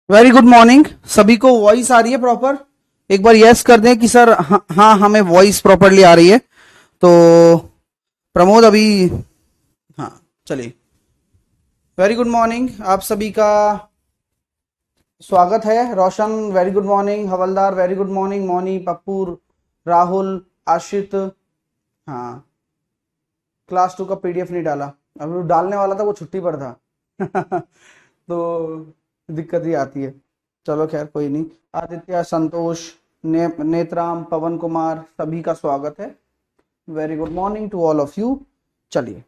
Very good morning. सभी को voice आ रही है प्रॉपर? एक बार यस कर दें कि सर हाँ हमें वॉइस प्रॉपरली आ रही है। तो प्रमोद अभी, हाँ चलिए। वेरी गुड मॉर्निंग आप सभी का स्वागत है। Roshan very good morning, Hawaldar very good morning, Mouni, Pappu, Rahul, Ashit. हाँ, क्लास 2 का पीडीएफ नहीं डाला। अब वो डालने वाला था, वो छुट्टी पर था। तो दिक्कत ही आती है। चलो खैर कोई नहीं। आदित्य, संतोष, नेत्राम, पवन कुमार, सभी का स्वागत है। Very good morning to all of you. चलिए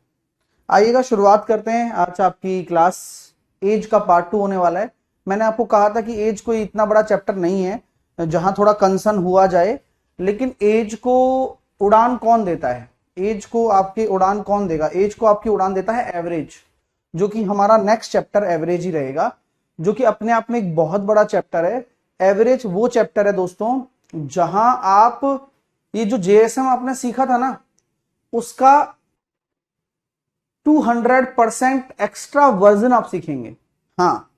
आइएगा, शुरुआत करते हैं। आज आपकी क्लास एज का पार्ट 2 होने वाला है। मैंने आपको कहा था कि एज कोई इतना बड़ा चैप्टर नहीं है जहां थोड़ा कंसर्न हुआ जाए, लेकिन एज को उड़ान कौन देता है? एज को आपकी उड़ान कौन देगा? एज को आपकी उड़ान देता है एवरेज, जो कि हमारा नेक्स्ट चैप्टर एवरेज ही रहेगा, जो कि अपने आप में एक बहुत बड़ा चैप्टर है। एवरेज वो चैप्टर है दोस्तों जहां आप ये जो जेएसएम आपने सीखा था ना, उसका 200% एक्स्ट्रा वर्जन आप सीखेंगे। हाँ,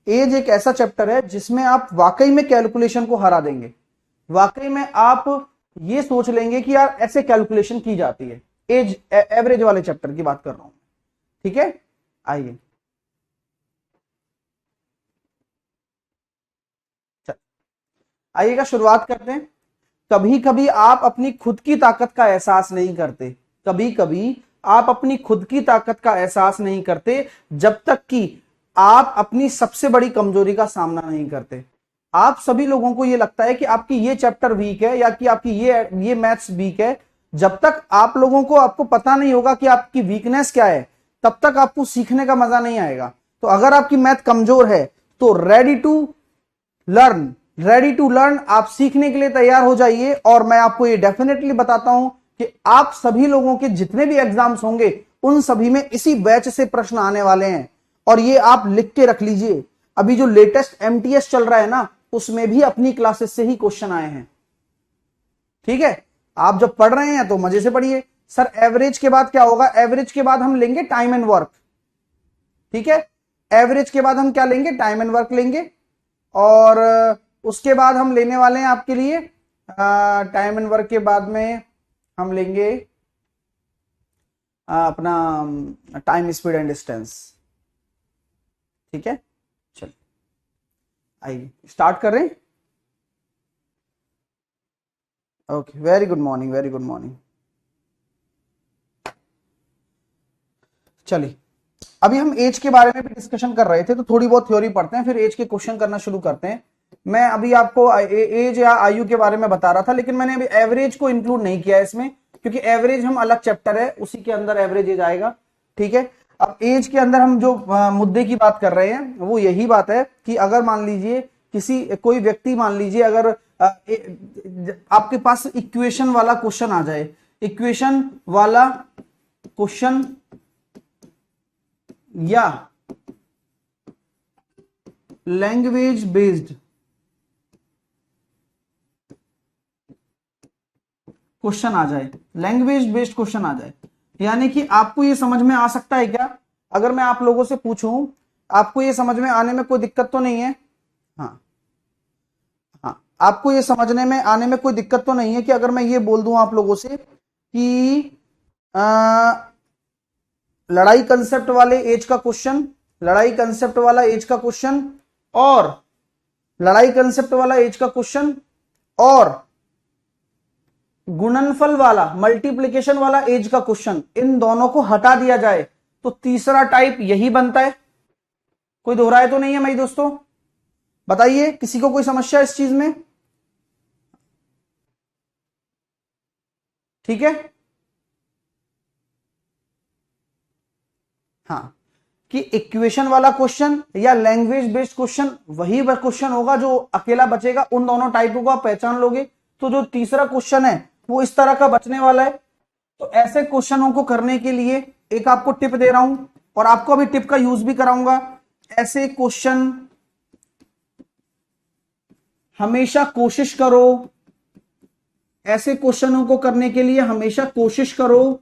एज एक ऐसा चैप्टर है जिसमें आप वाकई में कैलकुलेशन को हरा देंगे। वाकई में आप ये सोच लेंगे कि यार ऐसे कैलकुलेशन की जाती है। एज एवरेज वाले चैप्टर की बात कर रहा हूं, ठीक है। आइए आइएगा, शुरुआत करते हैं। कभी कभी आप अपनी खुद की ताकत का एहसास नहीं करते। कभी कभी आप अपनी खुद की ताकत का एहसास नहीं करते जब तक कि आप अपनी सबसे बड़ी कमजोरी का सामना नहीं करते। आप सभी लोगों को यह लगता है कि आपकी ये चैप्टर वीक है या कि आपकी ये मैथ्स वीक है। जब तक आप लोगों को आपको पता नहीं होगा कि आपकी वीकनेस क्या है, तब तक आपको सीखने का मजा नहीं आएगा। तो अगर आपकी मैथ कमजोर है तो रेडी टू लर्न, आप सीखने के लिए तैयार हो जाइए। और मैं आपको ये डेफिनेटली बताता हूं कि आप सभी लोगों के जितने भी एग्जाम्स होंगे उन सभी में इसी बैच से प्रश्न आने वाले हैं। और ये आप लिख के रख लीजिए, अभी जो लेटेस्ट एमटीएस चल रहा है ना, उसमें भी अपनी क्लासेस से ही क्वेश्चन आए हैं। ठीक है, आप जब पढ़ रहे हैं तो मजे से पढ़िए। सर एवरेज के बाद क्या होगा? एवरेज के बाद हम लेंगे टाइम एंड वर्क। ठीक है, एवरेज के बाद हम क्या लेंगे? टाइम एंड वर्क लेंगे। और उसके बाद हम लेने वाले हैं आपके लिए टाइम एंड वर्क के बाद में हम लेंगे अपना टाइम, स्पीड एंड डिस्टेंस। ठीक है, चलिए आइए स्टार्ट कर रहे हैं। Okay, very good morning, very good morning. चलिए, अभी हम एज के बारे में भी डिस्कशन कर रहे थे, तो थोड़ी बहुत थ्योरी पढ़ते हैं, फिर एज के क्वेश्चन करना शुरू करते हैं। मैं अभी आपको एज या आयु के बारे में बता रहा था, लेकिन मैंने अभी एवरेज को इंक्लूड नहीं किया इसमें, क्योंकि एवरेज हम अलग चैप्टर है, उसी के अंदर एवरेज एज आएगा। ठीक है, अब एज के अंदर हम जो मुद्दे की बात कर रहे हैं वो यही बात है कि अगर मान लीजिए कोई व्यक्ति, मान लीजिए अगर आपके पास इक्वेशन वाला क्वेश्चन आ जाए, इक्वेशन वाला क्वेश्चन या लैंग्वेज बेस्ड क्वेश्चन आ जाए, लैंग्वेज बेस्ड क्वेश्चन आ जाए, यानी कि आपको ये समझ में आ सकता है क्या? अगर मैं आप लोगों से पूछूं, आपको ये समझ में आने में कोई दिक्कत तो नहीं है? हाँ हाँ, आपको ये समझने में आने में कोई दिक्कत तो नहीं है कि अगर मैं ये बोल दूं आप लोगों से कि लड़ाई कंसेप्ट वाले एज का क्वेश्चन, लड़ाई कंसेप्ट वाला एज का क्वेश्चन, और लड़ाई कंसेप्ट वाला एज का क्वेश्चन, और गुणनफल वाला, मल्टीप्लिकेशन वाला एज का क्वेश्चन, इन दोनों को हटा दिया जाए तो तीसरा टाइप यही बनता है। कोई दोहराए तो नहीं है मेरे दोस्तों? बताइए, किसी को कोई समस्या इस चीज में? ठीक है, हाँ, कि इक्वेशन वाला क्वेश्चन या लैंग्वेज बेस्ड क्वेश्चन वही क्वेश्चन होगा जो अकेला बचेगा। उन दोनों टाइपों को आप पहचान लोगे तो जो तीसरा क्वेश्चन है वो इस तरह का बचने वाला है। तो ऐसे क्वेश्चनों को करने के लिए एक आपको टिप दे रहा हूं, और आपको अभी टिप का यूज भी कराऊंगा। ऐसे क्वेश्चन हमेशा कोशिश करो, ऐसे क्वेश्चनों को करने के लिए हमेशा कोशिश करो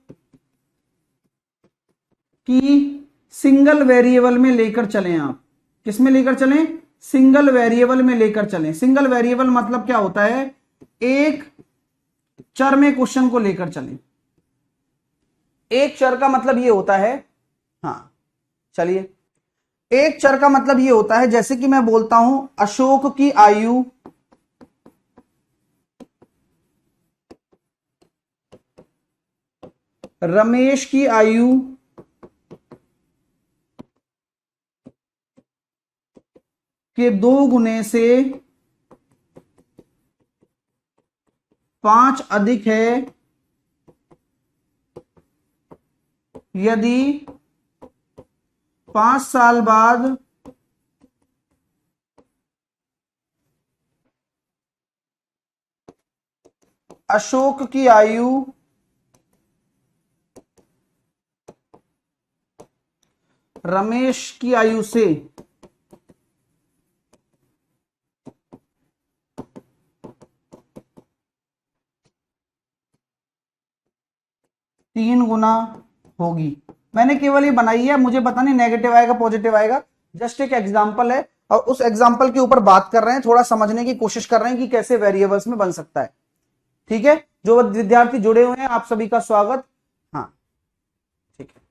कि सिंगल वेरिएबल में लेकर चलें। आप किस में लेकर चलें? सिंगल वेरिएबल में लेकर चलें। सिंगल वेरिएबल मतलब क्या होता है, एक चर में क्वेश्चन को लेकर चलें। एक चर का मतलब ये होता है, हाँ चलिए, एक चर का मतलब ये होता है, जैसे कि मैं बोलता हूं अशोक की आयु रमेश की आयु के 2 गुने से 5 अधिक है यदि 5 साल बाद अशोक की आयु रमेश की आयु से 3 गुना होगी। मैंने केवल ये बनाई है, मुझे पता नहीं नेगेटिव आएगा पॉजिटिव आएगा, जस्ट एक एग्जांपल है और उस एग्जांपल के ऊपर बात कर रहे हैं, थोड़ा समझने की कोशिश कर रहे हैं कि कैसे वेरिएबल्स में बन सकता है। ठीक है, जो विद्यार्थी जुड़े हुए हैं आप सभी का स्वागत। हाँ ठीक है,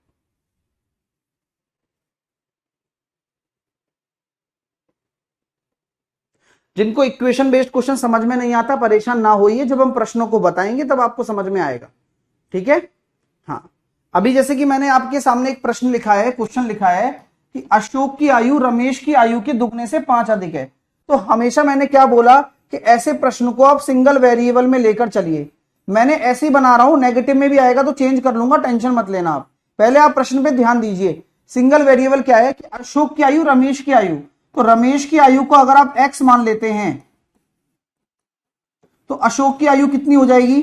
जिनको इक्वेशन बेस्ड क्वेश्चन समझ में नहीं आता परेशान ना होइए, जब हम प्रश्नों को बताएंगे तब आपको समझ में आएगा। ठीक है, हाँ अभी जैसे कि मैंने आपके सामने एक प्रश्न लिखा है, क्वेश्चन लिखा है कि अशोक की आयु रमेश की आयु के दुगने से 5 अधिक है। तो हमेशा मैंने क्या बोला कि ऐसे प्रश्न को आप सिंगल वेरिएबल में लेकर चलिए। मैंने ऐसे ही बना रहा हूं, नेगेटिव में भी आएगा तो चेंज कर लूंगा, टेंशन मत लेना आप। पहले आप प्रश्न पे ध्यान दीजिए। सिंगल वेरिएबल क्या है कि अशोक की आयु रमेश की आयु, तो रमेश की आयु को अगर आप x मान लेते हैं तो अशोक की आयु कितनी हो जाएगी,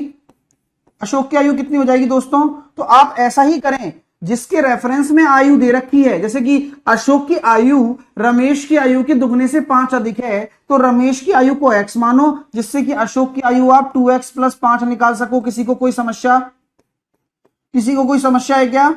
अशोक की आयु कितनी हो जाएगी दोस्तों। तो आप ऐसा ही करें, जिसके रेफरेंस में आयु दे रखी है, जैसे कि अशोक की आयु रमेश की आयु के दुगने से 5 अधिक है, तो रमेश की आयु को x मानो, जिससे कि अशोक की आयु आप 2x प्लस 5 निकाल सको। किसी को कोई समस्या, किसी को कोई समस्या है क्या,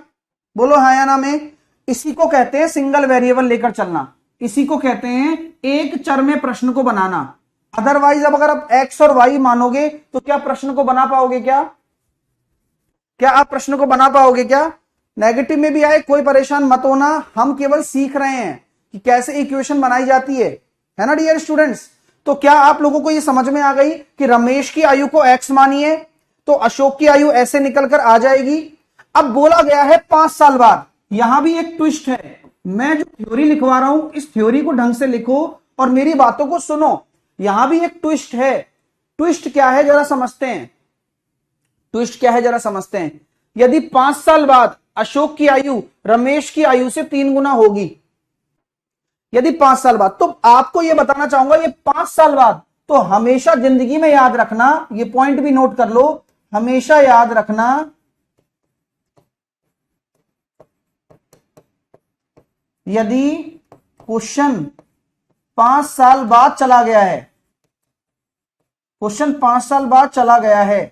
बोलो हाँ या ना में। इसी को कहते हैं सिंगल वेरिएबल लेकर चलना, इसी को कहते हैं एक चर में प्रश्न को बनाना। अदरवाइज अब अगर आप x और y मानोगे तो क्या प्रश्न को बना पाओगे, क्या आप प्रश्न को बना पाओगे क्या। नेगेटिव में भी आए कोई परेशान मत होना, हम केवल सीख रहे हैं कि कैसे इक्वेशन बनाई जाती है ना डियर स्टूडेंट्स। तो क्या आप लोगों को यह समझ में आ गई कि रमेश की आयु को x मानिए तो अशोक की आयु ऐसे निकलकर आ जाएगी। अब बोला गया है 5 साल बाद, यहां भी एक ट्विस्ट है। मैं जो थ्योरी लिखवा रहा हूं इस थ्योरी को ढंग से लिखो और मेरी बातों को सुनो। यहां भी एक ट्विस्ट है। ट्विस्ट क्या है जरा समझते हैं, ट्विस्ट क्या है जरा समझते हैं। यदि 5 साल बाद अशोक की आयु रमेश की आयु से 3 गुना होगी, यदि 5 साल बाद, तो आपको यह बताना चाहूंगा ये 5 साल बाद, तो हमेशा जिंदगी में याद रखना, ये पॉइंट भी नोट कर लो, हमेशा याद रखना यदि क्वेश्चन 5 साल बाद चला गया है, क्वेश्चन 5 साल बाद चला गया है,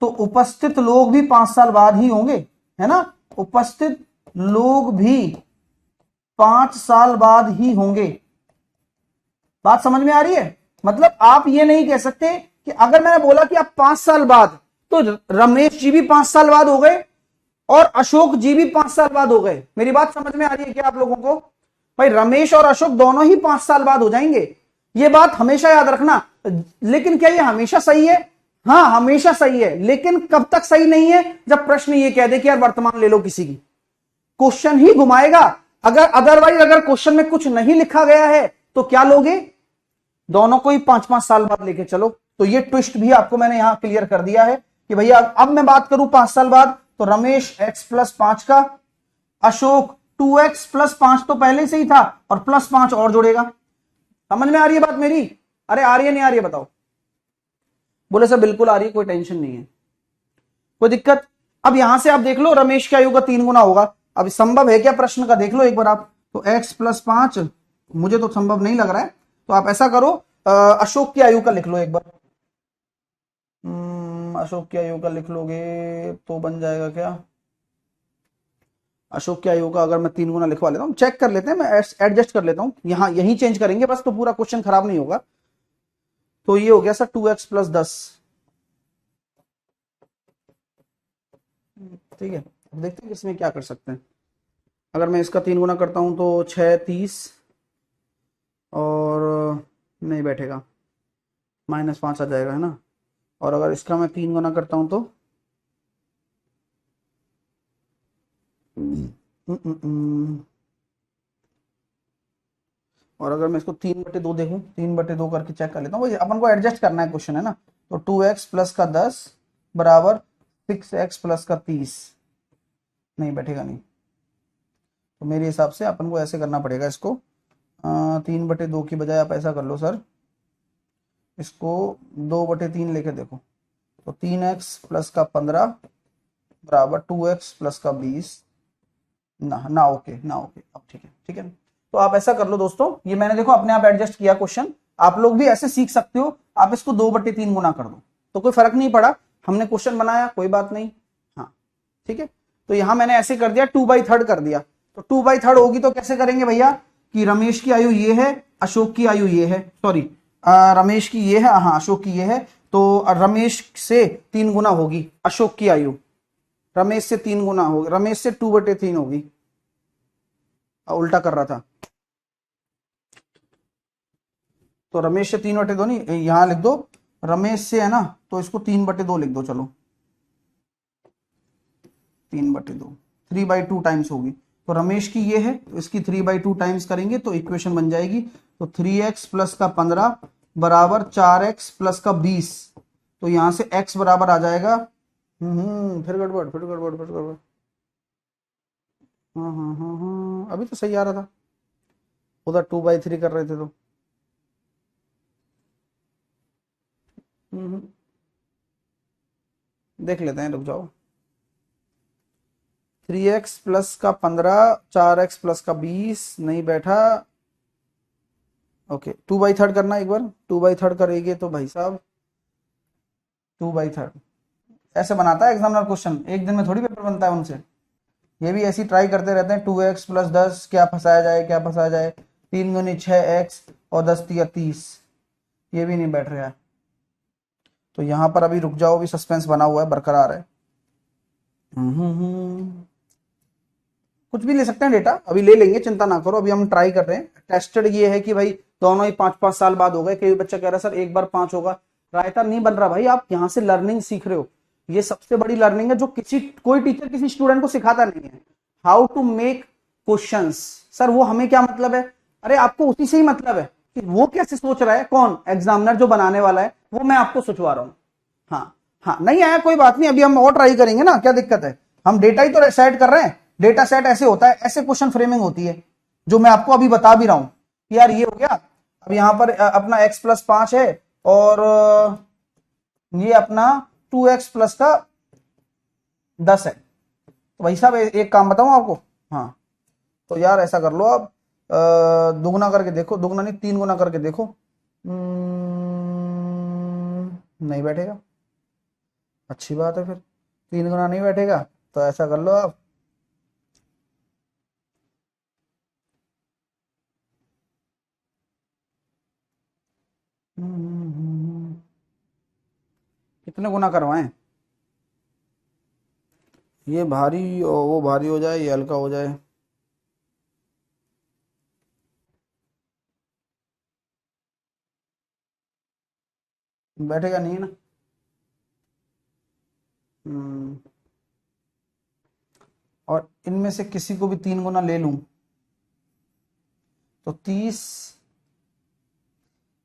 तो उपस्थित लोग भी 5 साल बाद ही होंगे, है ना। उपस्थित लोग भी 5 साल बाद ही होंगे। बात समझ में आ रही है। मतलब आप ये नहीं कह सकते कि अगर मैंने बोला कि आप 5 साल बाद, तो रमेश जी भी 5 साल बाद हो गए और अशोक जी भी 5 साल बाद हो गए। मेरी बात समझ में आ रही है क्या आप लोगों को। भाई रमेश और अशोक दोनों ही 5 साल बाद हो जाएंगे, ये बात हमेशा याद रखना। लेकिन क्या ये हमेशा सही है, हाँ हमेशा सही है, लेकिन कब तक सही नहीं है, जब प्रश्न ये कह दे कि यार वर्तमान ले लो किसी की, क्वेश्चन ही घुमाएगा। अगर अदरवाइज अगर क्वेश्चन में कुछ नहीं लिखा गया है तो क्या लोगे, दोनों को ही 5-5 साल बाद लेके चलो। तो ये ट्विस्ट भी आपको मैंने यहां क्लियर कर दिया है कि भैया अब मैं बात करूं 5 साल बाद, तो रमेश x प्लस 5 का, अशोक 2x प्लस 5 तो पहले से ही था और प्लस 5 और जोड़ेगा। समझ में आ रही है बात मेरी, अरे आ रही है नहीं आ रही है बताओ। बोले सर बिल्कुल आ रही है, कोई टेंशन नहीं है, कोई दिक्कत। अब यहां से आप देख लो रमेश की आयु का 3 गुना होगा। अब संभव है क्या प्रश्न का, देख लो एक बार आप, तो x प्लस 5 मुझे तो संभव नहीं लग रहा है, तो आप ऐसा करो अशोक की आयु का लिख लो एक बार। अशोक की आयु का लिख लोगे तो बन जाएगा क्या, अशोक की आयु का अगर मैं 3 गुना लिखवा लेता हूँ, चेक कर लेते हैं, मैं एडजस्ट कर लेता हूँ, यहाँ यही चेंज करेंगे बस, तो पूरा क्वेश्चन खराब नहीं होगा। तो ये हो गया सर 2x+10। ठीक है, अब देखते हैं इसमें क्या कर सकते हैं। अगर मैं इसका 3 गुना करता हूं तो 6 30, और नहीं बैठेगा, -5 आ जाएगा, है ना। और अगर इसका मैं 3 गुना करता हूं तो और अगर मैं इसको 3/2 देखूं, 3/2 करके चेक कर लेता हूँ, अपन को एडजस्ट करना है क्वेश्चन, है ना। तो 2x+10 बराबर 6x+30, नहीं बैठेगा, नहीं। तो मेरे हिसाब से अपन को ऐसे करना पड़ेगा इसको, 3/2 की बजाय आप ऐसा कर लो सर, इसको 2/3 लेके देखो। तो 3x+15 बराबर 2x+20। ना ओके, ना ओके, अब ठीक है, ठीक है। तो आप ऐसा कर लो दोस्तों, ये मैंने देखो अपने आप एडजस्ट किया क्वेश्चन, आप लोग भी ऐसे सीख सकते हो, आप इसको 2/3 गुना कर दो, तो कोई फर्क नहीं पड़ा, हमने क्वेश्चन बनाया, कोई बात नहीं। हाँ ठीक है, तो यहां मैंने ऐसे कर दिया, 2/3 कर दिया। तो 2/3 होगी तो कैसे करेंगे भैया, कि रमेश की आयु ये है, अशोक की आयु ये है, सॉरी रमेश की ये है, हाँ अशोक की ये है, तो रमेश से 3 गुना होगी अशोक की आयु, रमेश से 3 गुना होगी, रमेश से 2/3 होगी, उल्टा कर रहा था। तो रमेश से 3/2 नहीं, यहां लिख दो रमेश से, है ना, तो इसको 3/2 लिख दो, चलो 3/2, 3/2 टाइम्स होगी। तो रमेश की ये है, तो इसकी 3/2 टाइम्स करेंगे तो इक्वेशन बन जाएगी। तो 3x+15 बराबर 4x+20। तो यहां से x बराबर आ जाएगा, फिर गड़बड़, फिर गड़बड़, फिर गड़बड़, हाँ हाँ हाँ हाँ, अभी तो सही आ रहा था, उधर 2/3 कर रहे थे तो। हम्म, देख लेते हैं, रुक जाओ। 3x+15, 4x+20 नहीं बैठा। ओके, 2/3 करना, एक बार 2/3 करेंगे तो भाई साहब 2/3 ऐसे बनाता है एग्जामिनर क्वेश्चन, एक दिन में थोड़ी पेपर बनता है उनसे। ये भी ऐसी ट्राई करते रहते हैं, 2x+10 क्या फंसाया जाए, क्या फंसाया जाए, 3×6x और 10×30, ये भी नहीं बैठ रहा है। तो यहाँ पर अभी रुक जाओ, अभी सस्पेंस बना हुआ है, बरकरार है। कुछ भी ले सकते हैं डेटा, अभी ले लेंगे, चिंता ना करो, अभी हम ट्राई कर रहे हैं। टेस्टेड ये है कि भाई दोनों ही 5-5 साल बाद हो गए, कई बच्चा कह रहा है सर एक बार 5 होगा, रायता नहीं बन रहा भाई, आप यहाँ से लर्निंग सीख रहे हो, ये सबसे बड़ी लर्निंग है जो कोई टीचर किसी स्टूडेंट को सिखाता नहीं है। How to make questions, sir वो हमें क्या मतलब है, अरे आपको उसी से ही मतलब है कि वो कैसे सोच रहा है, कौन एग्जामिनर जो बनाने वाला है, वो मैं आपको सोचवा रहा हूँ। हाँ हाँ, नहीं आया कोई बात नहीं, अभी हम और ट्राई करेंगे ना, क्या दिक्कत है, हम डेटा ही तो सेट कर रहे हैं। डेटा सेट ऐसे होता है, ऐसे क्वेश्चन फ्रेमिंग होती है, जो मैं आपको अभी बता भी रहा हूं कि यार ये हो गया, अब यहां पर अपना x+5 है, और ये अपना 2x+10 है। तो भाई साहब एक काम बताऊं आपको, हाँ, तो यार ऐसा कर लो आप, दुगना करके देखो, दुगना नहीं 3 गुना करके देखो, नहीं बैठेगा, अच्छी बात है, फिर 3 गुना नहीं बैठेगा, तो ऐसा कर लो आप, कितने गुना करवाएं, ये भारी और वो भारी हो जाए, ये हल्का हो जाए। बैठेगा नहीं ना। हम्म, और इनमें से किसी को भी 3 गुना ले लूं तो 30,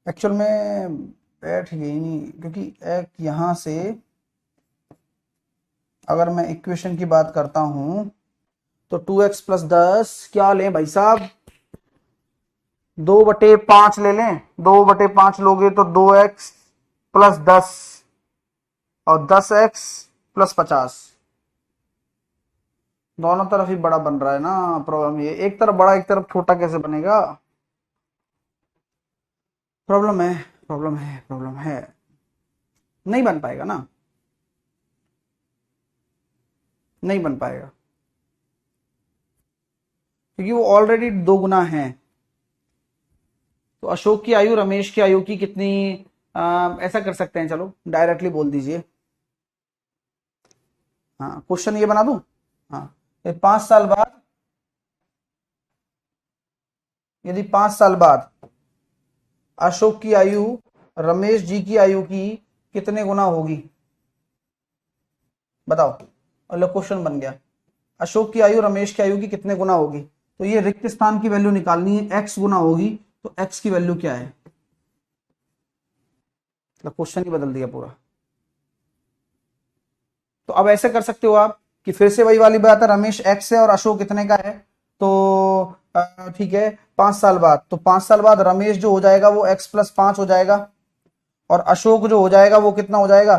एक्चुअल में बैठ गई नहीं, क्योंकि एक यहां से अगर मैं इक्वेशन की बात करता हूं तो 2x+10 क्या लें भाई साहब, 2/5 ले लें, 2/5 लोगे तो 2x+10 और 10x+50, दोनों तरफ ही बड़ा बन रहा है ना, प्रॉब्लम ये, एक तरफ बड़ा एक तरफ छोटा कैसे बनेगा, प्रॉब्लम है, प्रॉब्लम है, प्रॉब्लम है, नहीं बन पाएगा ना, नहीं बन पाएगा। क्योंकि वो ऑलरेडी 2 गुना है। तो अशोक की आयु रमेश की आयु की कितनी, ऐसा कर सकते हैं, चलो डायरेक्टली बोल दीजिए। हाँ, क्वेश्चन ये बना दूं। हाँ, 5 साल बाद, यदि 5 साल बाद अशोक की आयु रमेश जी की आयु की कितने गुना होगी, बताओ। मतलब क्वेश्चन बन गया, अशोक की आयु रमेश की आयु की कितने गुना होगी। तो ये रिक्त स्थान की वैल्यू निकालनी है, x गुना होगी। तो x की वैल्यू क्या है, मतलब क्वेश्चन ही बदल दिया पूरा। तो अब ऐसे कर सकते हो आप कि फिर से वही वाली बात है, रमेश x है और अशोक कितने का है। तो ठीक है, 5 साल बाद, तो 5 साल बाद रमेश जो हो जाएगा वो x+5 हो जाएगा, और अशोक जो हो जाएगा वो कितना हो जाएगा,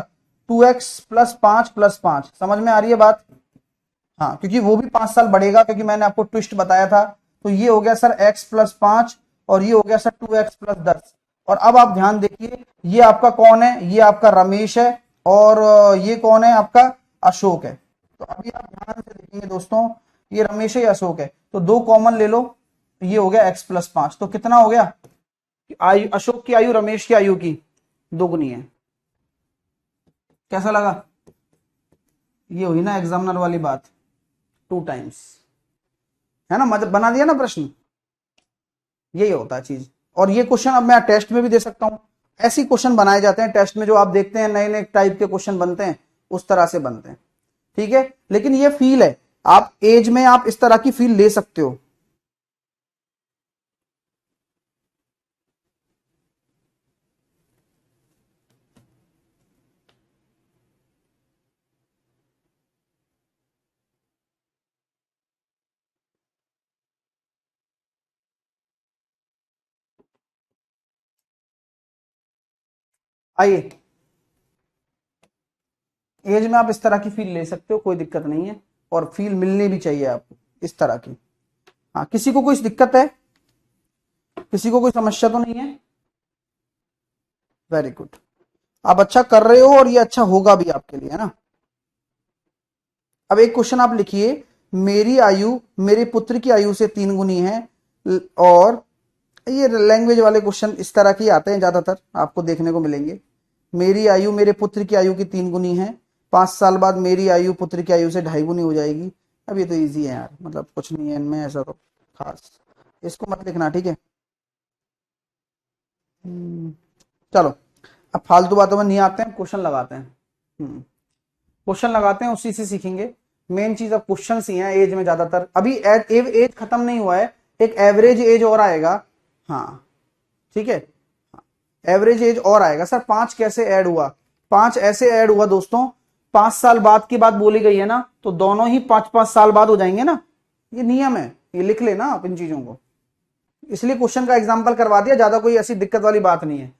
2x+5+5। समझ में आ रही है बात। हाँ, क्योंकि वो भी 5 साल बढ़ेगा, क्योंकि मैंने आपको ट्विस्ट बताया था। तो ये हो गया सर x+5, और ये हो गया सर 2x+10। और अब आप ध्यान देखिए, ये आपका कौन है, ये आपका रमेश है, और ये कौन है, आपका अशोक है। तो अभी आप ध्यान से देखेंगे दोस्तों, ये रमेश है, ये अशोक है, तो 2 कॉमन ले लो, ये हो गया x+5। तो कितना हो गया, आयु अशोक की आयु रमेश की आयु की 2 गुनी है। कैसा लगा, ये हुई ना एग्जामिनर वाली बात, 2 टाइम्स, है ना, मतलब बना दिया ना प्रश्न। यही होता है चीज। और ये क्वेश्चन अब मैं टेस्ट में भी दे सकता हूं। ऐसे क्वेश्चन बनाए जाते हैं टेस्ट में, जो आप देखते हैं नए नए टाइप के क्वेश्चन बनते हैं, उस तरह से बनते हैं। ठीक है, लेकिन ये फील है, आप एज में आप इस तरह की फील ले सकते हो। आइए, एज में आप इस तरह की फील ले सकते हो, कोई दिक्कत नहीं है, और फील मिलनी भी चाहिए आपको इस तरह की। हाँ, किसी को कोई दिक्कत है, किसी को कोई समस्या तो नहीं है। वेरी गुड, आप अच्छा कर रहे हो, और ये अच्छा होगा भी आपके लिए, है ना। अब एक क्वेश्चन आप लिखिए, मेरी आयु मेरे पुत्र की आयु से 3 गुनी है, और ये लैंग्वेज वाले क्वेश्चन इस तरह के आते हैं, ज्यादातर आपको देखने को मिलेंगे। मेरी आयु मेरे पुत्र की आयु की 3 गुनी है, 5 साल बाद मेरी आयु पुत्र की आयु से 2.5 गुनी हो जाएगी। अब ये तो इजी है यार, मतलब कुछ नहीं है इनमें ऐसा तो खास, इसको मत लिखना, ठीक है। चलो, अब फालतू बातों में नहीं आते हैं, क्वेश्चन लगाते हैं। क्वेश्चन लगाते हैं, उसी से सीखेंगे। मेन चीज अब क्वेश्चन ही हैं एज में ज्यादातर। अभी एज खत्म नहीं हुआ है, एक एवरेज एज और आएगा। हाँ, ठीक है, एवरेज एज और आएगा। सर 5 कैसे ऐड हुआ, 5 ऐसे ऐड हुआ दोस्तों, 5 साल बाद की बात बोली गई है ना, तो दोनों ही 5-5 साल बाद हो जाएंगे ना, ये नियम है, ये लिख लेना आप इन चीजों को। इसलिए क्वेश्चन का एग्जाम्पल करवा दिया, ज्यादा कोई ऐसी दिक्कत वाली बात नहीं है।